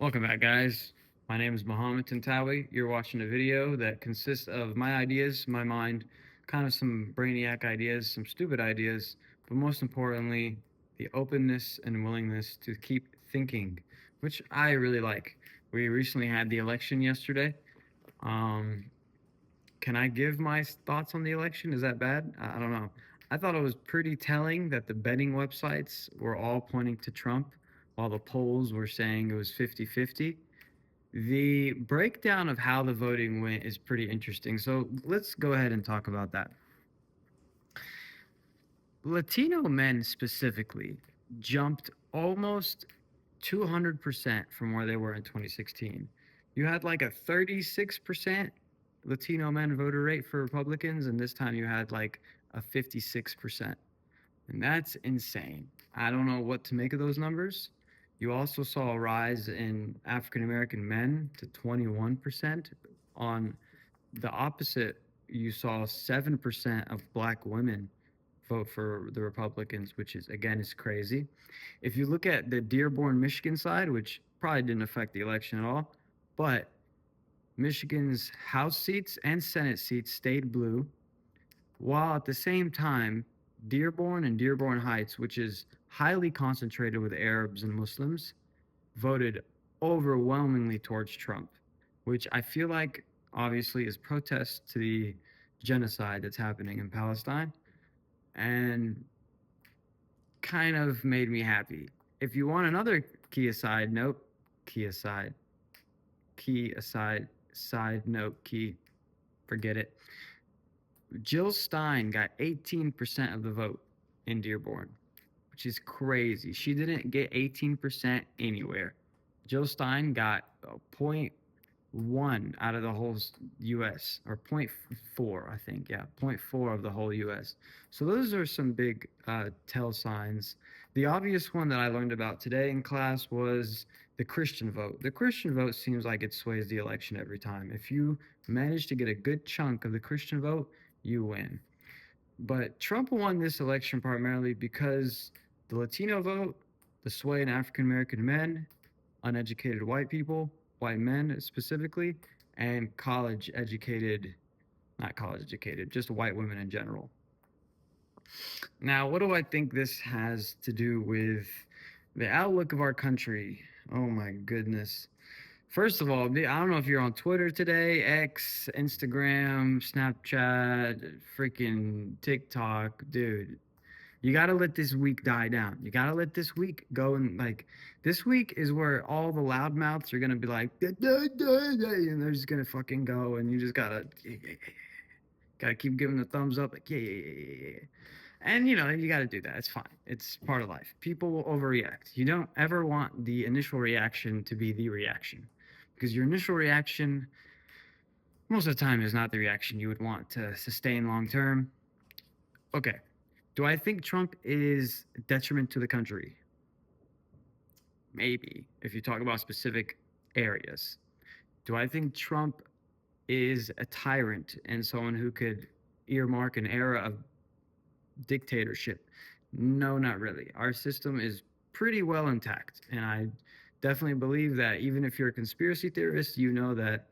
Welcome back, guys. My name is Mohammed Tantawi. You're watching a video that consists of my ideas, my mind, kind of some brainiac ideas, some stupid ideas, but most importantly, the openness and willingness to keep thinking, which I really like. We recently had the election yesterday. Um, can I give my thoughts on the election? Is that bad? I don't know. I thought it was pretty telling that the betting websites were all pointing to Trump while the polls were saying it was 50-50. The breakdown of how the voting went is pretty interesting. So let's go ahead and talk about that. Latino men specifically jumped almost 200% from where they were in 2016. You had like a 36% Latino men voter rate for Republicans, and this time you had like a 56%. And that's insane. I don't know what to make of those numbers. You also saw a rise in African American men to 21%. On the opposite, you saw 7% of black women vote for the Republicans, which is, again, is crazy. If you look at the Dearborn, Michigan side, which probably didn't affect the election at all, but Michigan's House seats and Senate seats stayed blue, while at the same time, Dearborn and Dearborn Heights, which is highly concentrated with Arabs and Muslims, voted overwhelmingly towards Trump, which I feel like obviously is protest to the genocide that's happening in Palestine and kind of made me happy. If you want another key aside note, key aside, key aside, side note, key, forget it. Jill Stein got 18% of the vote in Dearborn, which is crazy. She didn't get 18% anywhere. Jill Stein got a point one out of the whole U.S. or 0.4, I think. Yeah, 0.4 of the whole U.S. So those are some big tell signs. The obvious one that I learned about today in class was the Christian vote. The Christian vote seems like it sways the election every time. If you manage to get a good chunk of the Christian vote, you win. But Trump won this election primarily because the Latino vote, the sway in African American men, uneducated white people, white men specifically, and college educated, not college educated, just white women in general. Now, what do I think this has to do with the outlook of our country? Oh my goodness. First of all, I don't know if you're on Twitter today, X, Instagram, Snapchat, freaking TikTok, dude. You got to let this week die down. You got to let this week go. And like, this week is where all the loudmouths are going to be like, "Da, da, da, da," and they're just going to fucking go. And you just got to, gotta keep giving the thumbs up. Like, yeah, yeah, yeah, yeah, yeah. And, you got to do that. It's fine. It's part of life. People will overreact. You don't ever want the initial reaction to be the reaction because your initial reaction, most of the time, is not the reaction you would want to sustain long term. Okay. Do I think Trump is a detriment to the country? Maybe, if you talk about specific areas. Do I think Trump is a tyrant and someone who could earmark an era of dictatorship? No, not really. Our system is pretty well intact. And I definitely believe that even if you're a conspiracy theorist, you know that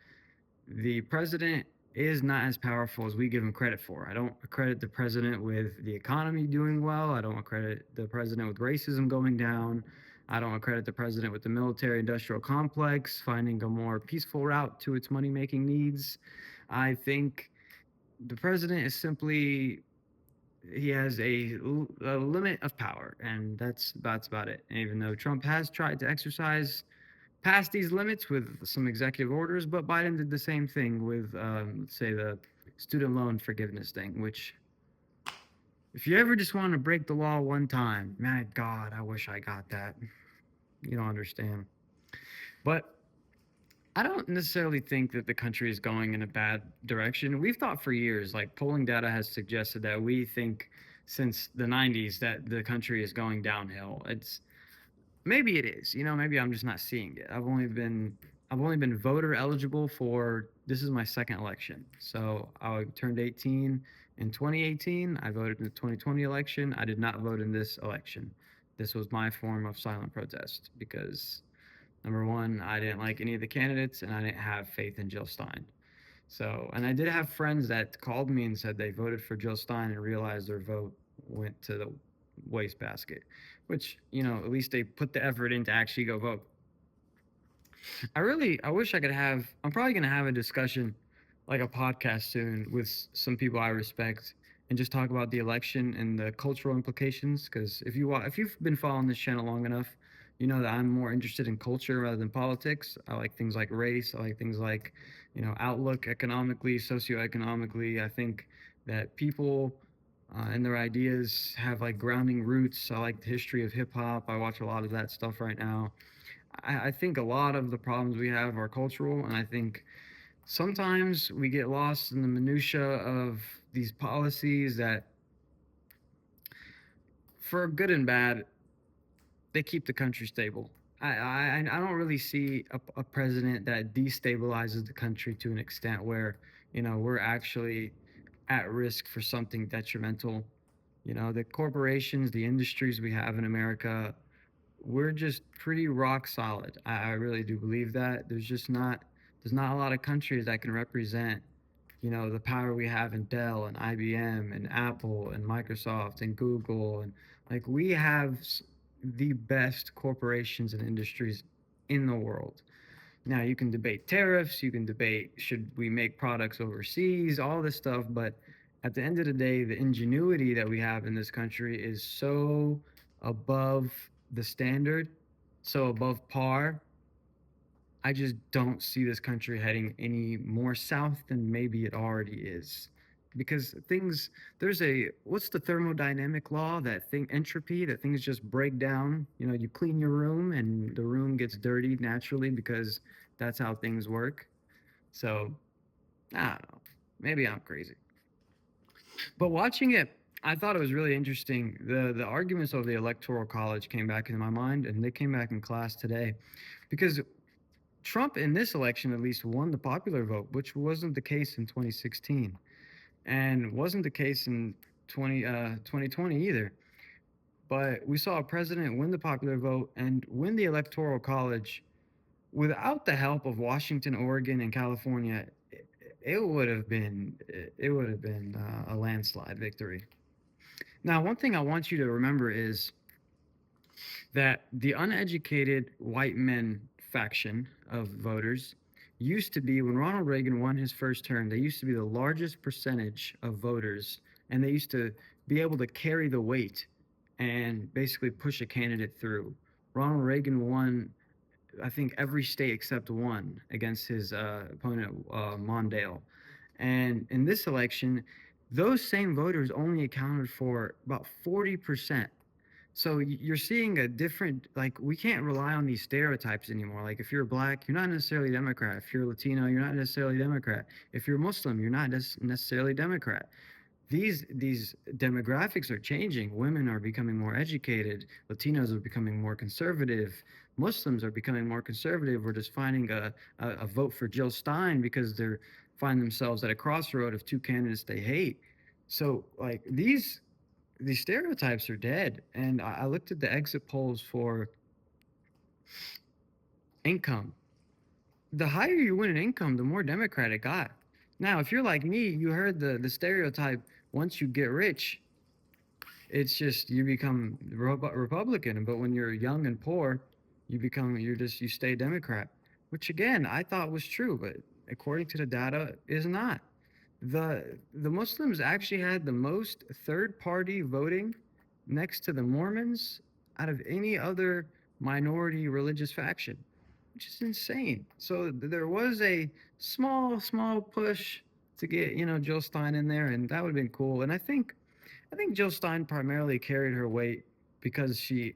the president is not as powerful as we give him credit for. I don't credit the president with the economy doing well. I don't credit the president with racism going down. I don't credit the president with the military industrial complex finding a more peaceful route to its money making needs. I think the president is simply, he has a limit of power, and that's about it. And even though Trump has tried to exercise past these limits with some executive orders, but Biden did the same thing with, let's say, the student loan forgiveness thing, which, if you ever just want to break the law one time, my God, I wish I got that. You don't understand. But I don't necessarily think that the country is going in a bad direction. We've thought for years, like polling data has suggested that we think since the 90s that the country is going downhill. It's maybe it is. Maybe I'm just not seeing it. I've only been voter eligible for, this is my second election. So I turned 18 in 2018. I voted in the 2020 election. I did not vote in this election. This was my form of silent protest because Number one, I didn't like any of the candidates, and I didn't have faith in Jill Stein. So, and I did have friends that called me and said they voted for Jill Stein and realized their vote went to the wastebasket, which, at least they put the effort in to actually go vote. I wish I could have. I'm probably gonna have a discussion, like a podcast soon, with some people I respect, and just talk about the election and the cultural implications. Because if you've been following this channel long enough, you know that I'm more interested in culture rather than politics. I like things like race. I like things like, outlook economically, socioeconomically. I think that people. And their ideas have like grounding roots. I like the history of hip hop. I watch a lot of that stuff right now. I think a lot of the problems we have are cultural, and I think sometimes we get lost in the minutia of these policies that, for good and bad, they keep the country stable. I don't really see a president that destabilizes the country to an extent where, we're actually at risk for something detrimental. The corporations, the industries we have in America, we're just pretty rock solid. I really do believe that. There's not a lot of countries that can represent, the power we have in Dell and IBM and Apple and Microsoft and Google, and like we have the best corporations and industries in the world. Now you can debate tariffs, you can debate should we make products overseas, all this stuff, but at the end of the day, the ingenuity that we have in this country is so above the standard, so above par. I just don't see this country heading any more south than maybe it already is. Because there's what's the thermodynamic law, that thing, entropy, that things just break down. You clean your room and the room gets dirty naturally because that's how things work. So, I don't know. Maybe I'm crazy. But watching it, I thought it was really interesting. The arguments of the electoral college came back into my mind, and they came back in class today. Because Trump, in this election at least, won the popular vote, which wasn't the case in 2016 and wasn't the case in 2020 either. But we saw a president win the popular vote and win the electoral college without the help of Washington, Oregon, and California. It would have been a landslide victory. Now, one thing I want you to remember is that the uneducated white men faction of voters used to be, when Ronald Reagan won his first term, they used to be the largest percentage of voters, and they used to be able to carry the weight and basically push a candidate through. Ronald Reagan won, I think, every state except one against his opponent, Mondale. And in this election, those same voters only accounted for about 40%. So you're seeing a different, like, we can't rely on these stereotypes anymore. Like, if you're black, you're not necessarily Democrat. If you're Latino, you're not necessarily Democrat. If you're Muslim, you're not necessarily Democrat. These demographics are changing. Women are becoming more educated. Latinos are becoming more conservative. Muslims are becoming more conservative. We're just finding a vote for Jill Stein because they're find themselves at a crossroad of two candidates they hate. So like these stereotypes are dead. And I looked at the exit polls for income. The higher you win in income, the more Democrat it got. Now, if you're like me, you heard the stereotype, once you get rich, it's just you become Republican. But when you're young and poor, you stay Democrat, which again I thought was true, but according to the data, is not. The Muslims actually had the most third party voting next to the Mormons out of any other minority religious faction, which is insane. So there was a small push to get, Jill Stein in there, and that would have been cool. And I think Jill Stein primarily carried her weight because she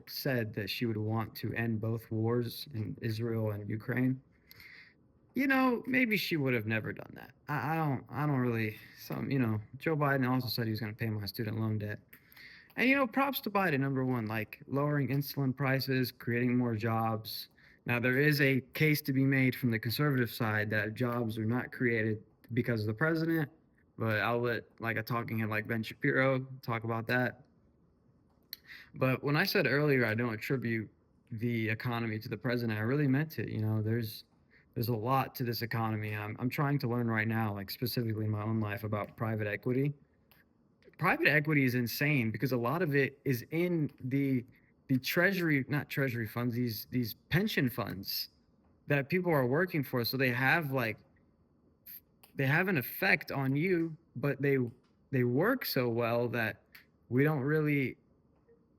said that she would want to end both wars in Israel and Ukraine. Maybe she would have never done that. I don't really. Joe Biden also said he was going to pay my student loan debt. And props to Biden, number one, like lowering insulin prices, creating more jobs. Now there is a case to be made from the conservative side that jobs are not created because of the president, but I'll let like a talking head like Ben Shapiro talk about that. But when I said earlier I don't attribute the economy to the president. I really meant it. There's a lot to this economy. I'm trying to learn right now, like specifically in my own life, about private equity. Private equity is insane because a lot of it is in the treasury, not treasury funds, these pension funds that people are working for. So they have an effect on you, but they work so well that we don't really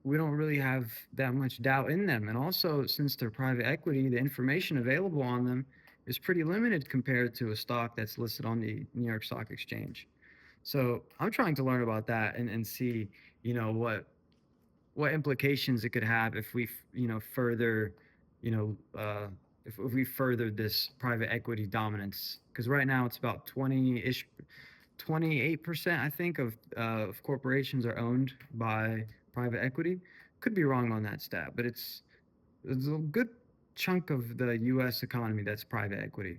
we don't really have that much doubt in them. And also, since they're private equity, the information available on them is pretty limited compared to a stock that's listed on the New York Stock Exchange. So I'm trying to learn about that and see, you know, what implications it could have if we, further, you know, uh, if we further this private equity dominance. Because right now it's about 20-ish 28%, I think, of corporations are owned by private equity. Could be wrong on that stat, but it's a good chunk of the U.S. economy that's private equity.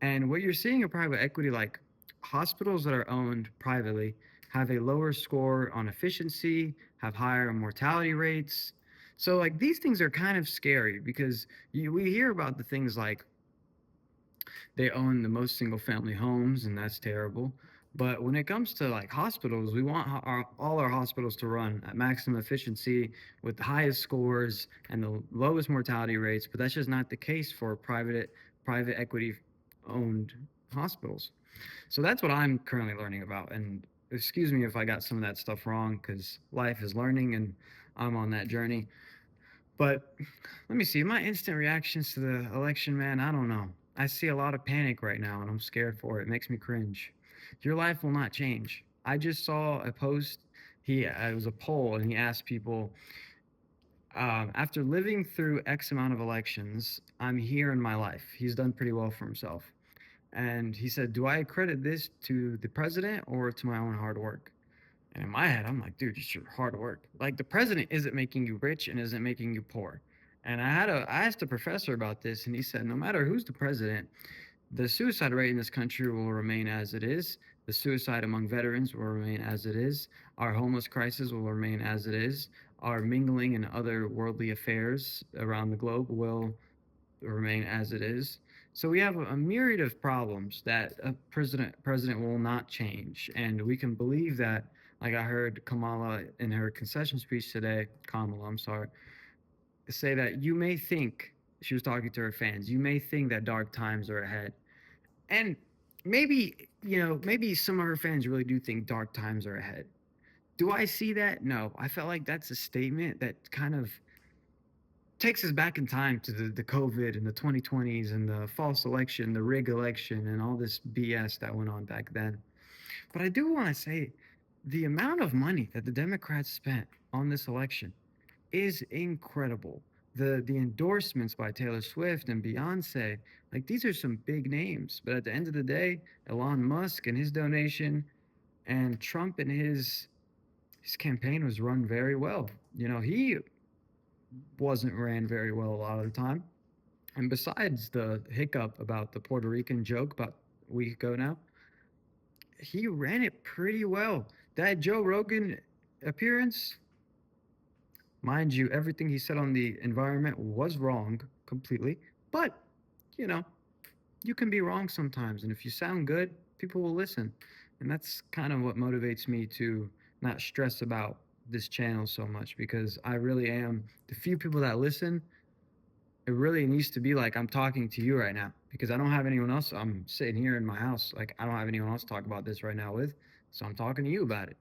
And what you're seeing in private equity, like hospitals that are owned privately, have a lower score on efficiency, have higher mortality rates. So, like, these things are kind of scary because we hear about the things like they own the most single family homes, and that's terrible. But when it comes to like hospitals, we want all our hospitals to run at maximum efficiency with the highest scores and the lowest mortality rates. But that's just not the case for private equity owned hospitals. So that's what I'm currently learning about. And excuse me if I got some of that stuff wrong, because life is learning and I'm on that journey. But let me see. My instant reactions to the election, man, I don't know. I see a lot of panic right now and I'm scared for it. It makes me cringe. Your life will not change. I just saw a post. It was a poll and he asked people, after living through X amount of elections, I'm here in my life. He's done pretty well for himself. And he said, do I credit this to the president or to my own hard work? And in my head, I'm like, dude, it's your hard work. Like the president isn't making you rich and isn't making you poor. And I asked a professor about this, and he said, no matter who's the president, the suicide rate in this country will remain as it is. The suicide among veterans will remain as it is. Our homeless crisis will remain as it is. Our mingling and other worldly affairs around the globe will remain as it is. So we have a myriad of problems that a president will not change, and we can believe that. Like I heard Kamala in her concession speech today, Kamala, I'm sorry, say that you may think she was talking to her fans. You may think that dark times are ahead, and maybe maybe some of her fans really do think dark times are ahead. Do I see that? No. I felt like that's a statement that kind of takes us back in time to the COVID and the 2020s and the false election, the rig election, and all this BS that went on back then. But I do want to say the amount of money that the Democrats spent on this election is incredible. The endorsements by Taylor Swift and Beyonce, like these are some big names. But at the end of the day, Elon Musk and his donation and Trump and his campaign was run very well. He wasn't ran very well a lot of the time. And besides the hiccup about the Puerto Rican joke about a week ago now, he ran it pretty well. That Joe Rogan appearance, mind you, everything he said on the environment was wrong completely. But, you know, you can be wrong sometimes. And if you sound good, people will listen. And that's kind of what motivates me to not stress about this channel so much because I really am the few people that listen. It really needs to be like I'm talking to you right now because I don't have anyone else. I'm sitting here in my house. Like I don't have anyone else to talk about this right now with. So I'm talking to you about it.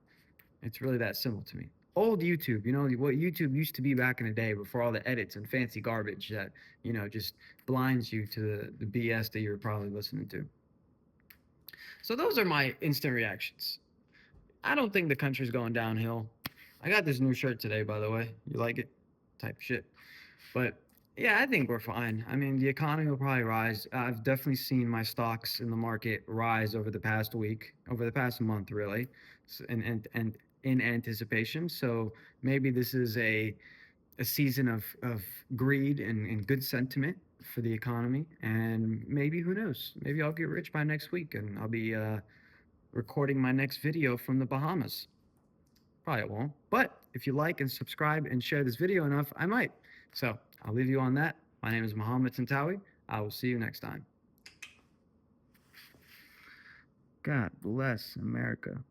It's really that simple to me. Old YouTube, what YouTube used to be back in the day before all the edits and fancy garbage that, just blinds you to the BS that you're probably listening to. So those are my instant reactions. I don't think the country's going downhill. I got this new shirt today, by the way. You like it? Type shit. But yeah, I think we're fine. I mean, the economy will probably rise. I've definitely seen my stocks in the market rise over the past week, over the past month, really, and in anticipation. So maybe this is a season of greed and good sentiment for the economy. And maybe, who knows? Maybe I'll get rich by next week and I'll be recording my next video from the Bahamas. Probably won't. But if you like and subscribe and share this video enough, I might. So I'll leave you on that. My name is Mohammed Tantawi. I will see you next time. God bless America.